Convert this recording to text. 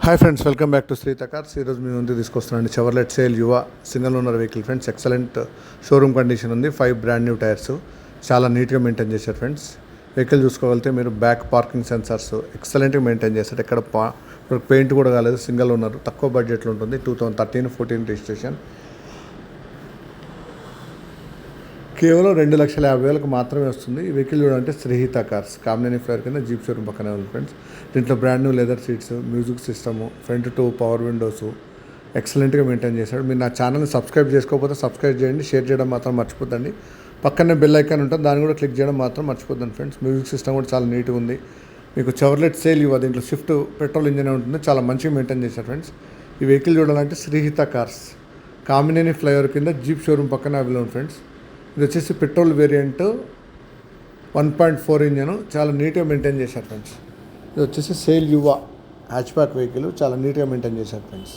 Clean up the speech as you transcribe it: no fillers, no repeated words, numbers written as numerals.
Hi friends, welcome back to Shritha cars. ఈరోజు మీ ముందు తీసుకొస్తున్నాండి Chevrolet Sail U-VA single owner vehicle friends. Excellent showroom condition ఉంది. 5 brand new tyres, చాలా నీట్గా మెయింటైన్ చేశారు ఫ్రెండ్స్. వెహికల్ చూసుకోగలిగితే మీరు బ్యాక్ పార్కింగ్ సెన్సార్స్ ఎక్సలెంట్గా మెయింటైన్ చేస్తారు. ఎక్కడ పెయింట్ కూడా కాలేదు. సింగిల్ ఓనర్, తక్కువ బడ్జెట్లో ఉంటుంది. 2013-14 రిజిస్ట్రేషన్. కేవలం 2,50,000 మాత్రమే వస్తుంది. ఈ వెహికల్ చూడాలంటే శ్రీహిత కార్స్ కామినేని ఫ్లైర్ కింద జీప్ షోరూమ్ పక్కనే ఉంది ఫ్రెండ్స్. దీంట్లో brand new leather seats, music system, front 2 power Windows ఎక్సలెంట్గా మెయింటైన్ చేశాడు. మీరు నా ఛానల్ని సబ్స్క్రైబ్ చేసుకోకపోతే సబ్స్క్రైబ్ చేయండి, షేర్ చేయడం మాత్రం మర్చిపోద్దండి. పక్కనే బెల్ ఐకాన్ ఉంటుంది, దాన్ని కూడా క్లిక్ చేయడం మాత్రం మర్చిపోద్దండి ఫ్రెండ్స్. మ్యూజిక్ సిస్టమ్ కూడా చాలా నీట్గా ఉంది. మీకు చెవర్లెట్ సేల్ యువ, దీంట్లో స్విఫ్ట్ పెట్రోల్ ఇంజన్ ఉంటుంది. చాలా మంచిగా మెయింటైన్ చేశారు ఫ్రెండ్స్. ఈ వెహికల్ చూడాలంటే శ్రీహిత కార్స్ కామినేని ఫ్లైఓవర్ కింద జీప్ షోరూమ్ పక్కన అవైలబుల్ ఉంది ఫ్రెండ్స్. ఇది వచ్చేసి పెట్రోల్ వేరియంట్ 1.4 ఇంజను, చాలా నీట్గా మెయింటైన్ చేశారు ఫ్రెండ్స్. ఇది వచ్చేసి సేల్ యువ హ్యాచ్ బ్యాక్ వెహికల్, చాలా నీట్గా మెయింటైన్ చేశారు ఫ్రెండ్స్.